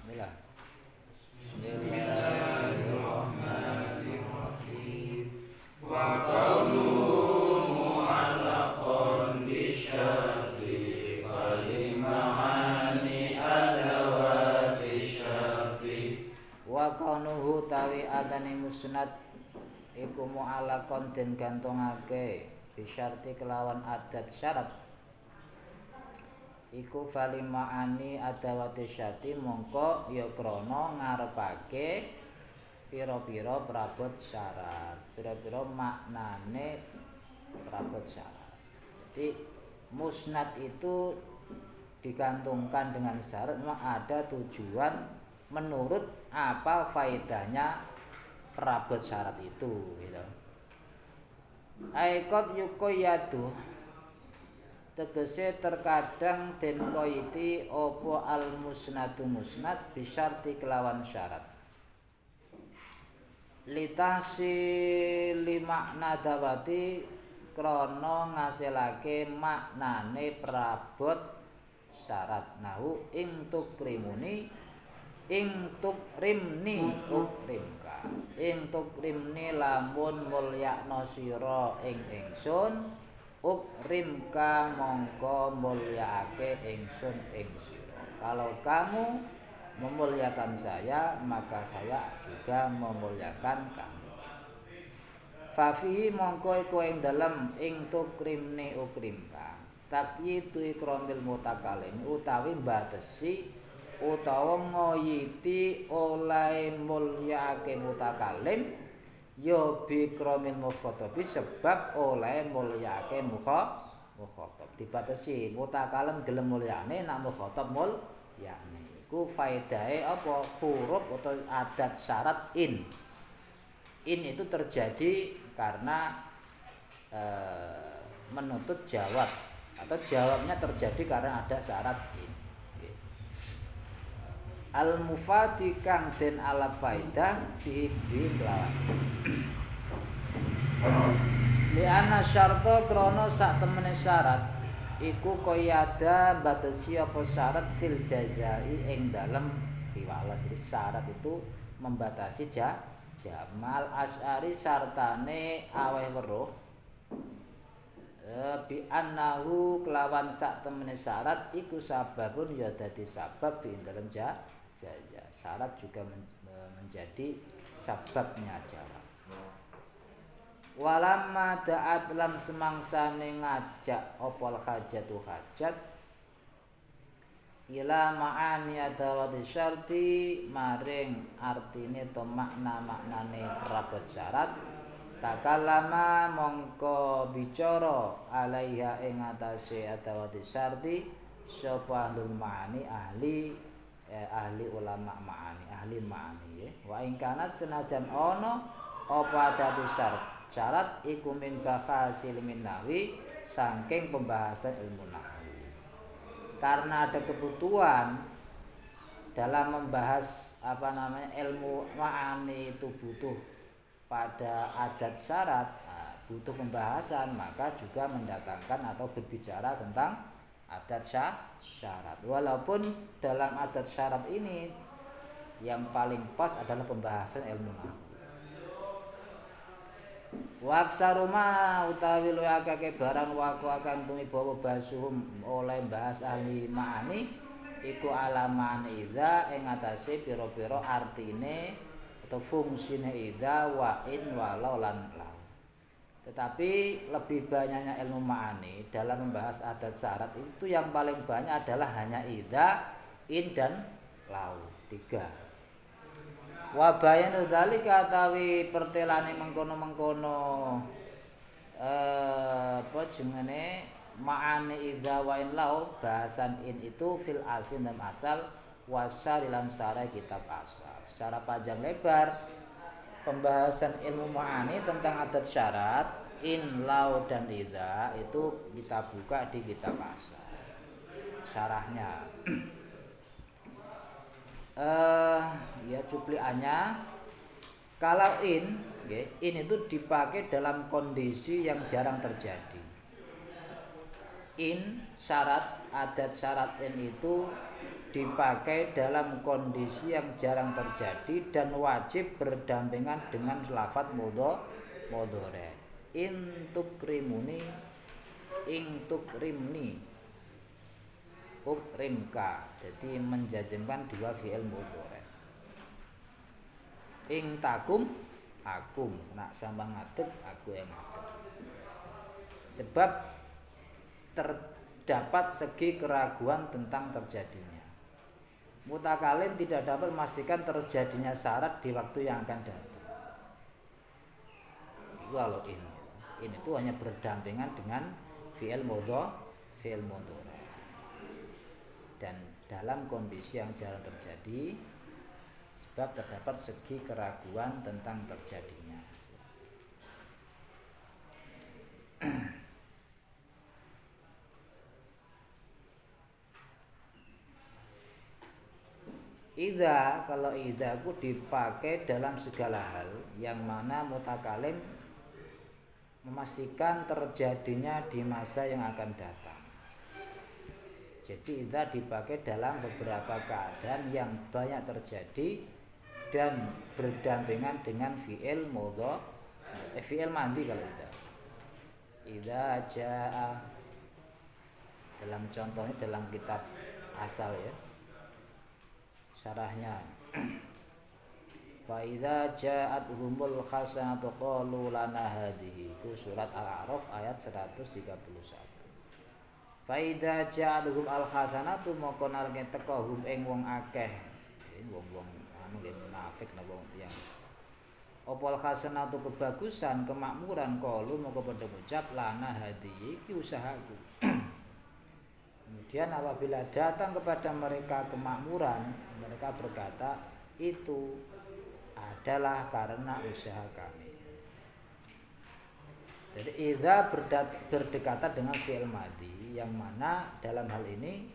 Bismillah. Bismillahirrahmanirrahim. Wa qawluhu mu'allaqan bisyarti falima'ani adawati syarti. Wa qawluhu tawi adani musnad iku mu'allaqan den gantungake bisyarti kelawan adat syarat iku falima'ani adawati syarti mongko ya krana ngarepake pira-pira prabot syarat, pira-pira maknane prabot syarat. Jadi musnad itu digantungkan dengan syarat memang ada tujuan menurut apa faedahnya prabot syarat itu gitu. Aikot yukoyadu tegese terkadang den koiti opo al musnadu musnad bisyarti kelawan syarat litasi limakna dawati krono ngasilake maknane prabot syarat nahu ing tukrimuni ing tukrimni ukrimka ing tukrimni lamun mulyakno sira ing ingsun ukrimka mongko mulyaake ingsun ing sira. Kalau kamu memuliakan saya, maka saya juga memuliakan kamu. Fafi mongko iku ing dalem ing tukrimni ukrimka. Taqyidu ikramil mutakalim utawi mbatesi utawa ngoyiti oleh mulyaake mutakalim ya bikramil mukhotobi sebab oleh mulyake mukhotob dibatasi mutakalim gelem mulyane nak mukhotob mulyane iku faedahe apa huruf atau adat syarat in itu terjadi karena menuntut jawab atau jawabnya terjadi karena ada syarat in al-mufati kang den alaf faedah di kelawan li'anna syarta krana sak temene syarat iku qayada batasi apa syarat fil jazai ing dalem piwales. Syarat itu membatasi jamal asyari sartane aweh weruh bi annahu kelawan sak temene syarat iku sababun ya dadi sabab di dalam jaza. Syarat juga menjadi sababnya jawab. Walamma da'at lan semangsane ngajak opol hajatu hajat ila ma'ani adawati syarti maring artine to makna-maknane prabot syarat takallama mongko bicara alaiha ing atase adawati syarti sapa ahlul ma'ani ahli ulama ma'ani ahli ma'ani ya. Wa ing kanat senajan ana apa adati syarat iku min bahasil minnawi saking pembahasan ilmu nahwu. Karena ada kebutuhan dalam membahas ilmu ma'ani itu butuh pada adat syarat, butuh pembahasan, maka juga mendatangkan atau berbicara tentang adat syarat. Walaupun dalam adat syarat ini yang paling pas adalah pembahasan ilmu nahwu. Wa aksaruma utawi luwih akeh barang waqo akan tumibawa basuhum oleh bahas ahli ma'ani iku alaman idza ing atase pira-pira artine atau fungsine idza wa in walau lan lau. Tetapi lebih banyaknya ilmu ma'ani dalam membahas adat syarat itu yang paling banyak adalah hanya idza, in dan lau. 3. Wa bayanu dzalika tawi pertelane mengkono-mengkono apa jenenge ma'ani idza wa in lau bahasan in itu fil asin dan asal wasarilan sarai kitab asal. Secara panjang lebar pembahasan ilmu ma'ani tentang adat syarat in lau dan idza itu kita buka di kitab asal syarahnya. Ya cupliannya kalau in itu dipakai dalam kondisi yang jarang terjadi. In syarat adat syarat in itu dipakai dalam kondisi yang jarang terjadi dan wajib berdampingan dengan lafadz mudhari. In tukrimuni, ing tukrimni, ukrimka. Jadi menjazmkan dua fi'il mudhari. Ing takum akum, nak sama ngadeg aku yang ngadeg. Sebab terdapat segi keraguan tentang terjadinya. Mutakalim tidak dapat memastikan terjadinya syarat di waktu yang akan datang. Itu kalau ini itu hanya berdampingan dengan fi'il mudhari. Dan dalam kondisi yang jarang terjadi, sebab terdapat segi keraguan tentang terjadinya. Kalau idza ku dipakai dalam segala hal yang mana mutakalim memastikan terjadinya di masa yang akan datang. Jadi idza dipakai dalam beberapa keadaan yang banyak terjadi dan berdampingan dengan fi'il fi'il mandi. Kalau idza jaa, dalam contohnya dalam kitab asal ya, syarahnya wa idza ja'atuhumul hasanatu qalu lana hadhihi, itu surat Al-A'raf ayat 131. Fa idza ja'atuhum al hasanatu moko nalike teka hum ing wong akeh, wong-wong anu nggih munafik napa wong tiyang, apa al hasanatu kebagusan kemakmuran, qalu moko padha ngucap lana hadhihi, iki usahaku. Kemudian apabila datang kepada mereka kemakmuran, mereka berkata itu adalah karena usaha kami. Jadi idza berdekatan dengan fi'il madhi, yang mana dalam hal ini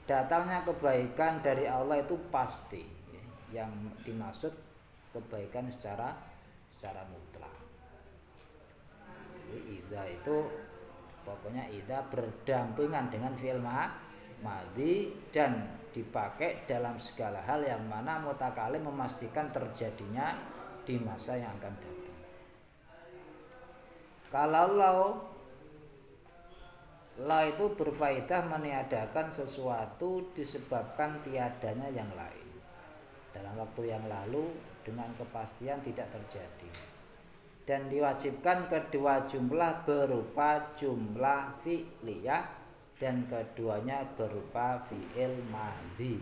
datangnya kebaikan dari Allah itu pasti. Yang dimaksud kebaikan secara mutlak. Jadi idza itu pokoknya idza berdampingan dengan fi'il madhi dan dipakai dalam segala hal yang mana mutakalim memastikan terjadinya di masa yang akan datang. Kalau la itu berfaedah meniadakan sesuatu disebabkan tiadanya yang lain. Dalam waktu yang lalu dengan kepastian tidak terjadi. Dan diwajibkan kedua jumlah berupa jumlah fi'liyah dan keduanya berupa fi'il madhi.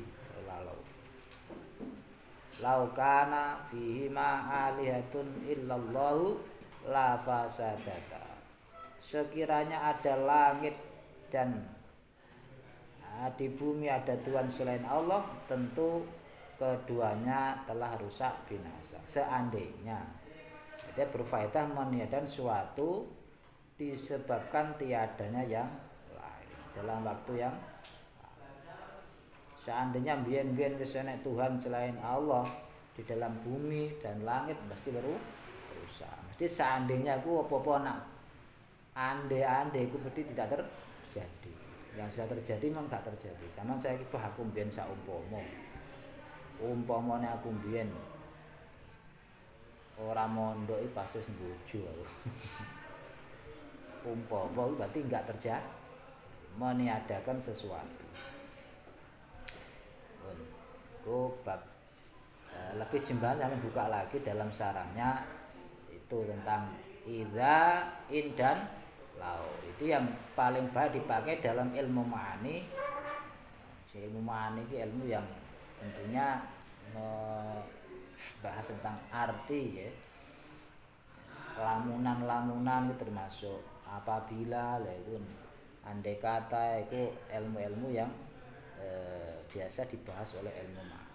Laukana bihima alihatun illallahu la fasadata. Sekiranya ada langit dan di bumi ada Tuhan selain Allah, tentu keduanya telah rusak binasa. Seandainya, jadi berfaedah meniadakan suatu disebabkan tiadanya yang lain dalam waktu yang seandainya biyen wis ana Tuhan selain Allah di dalam bumi dan langit pasti baru rusak. Mesti seandainya ku apa-apa nak ande-ande ku berarti tidak terjadi. Yang sudah terjadi memang gak terjadi. Sama saya itu aku biyen umpamane aku biyen ora mondok iki pas wis bojo aku. Umpama berarti enggak terjadi, meniadakan sesuatu. Bab lebih jembalan kami buka lagi dalam sarangnya itu tentang idza, in dan lau. Itu yang paling baik dipakai dalam ilmu ma'ani. Ilmu ma'ani itu ilmu yang tentunya membahas tentang arti ya. Lamunan itu termasuk apabila itu andai kata itu ilmu-ilmu yang biasa dibahas oleh ilmu ma'ani.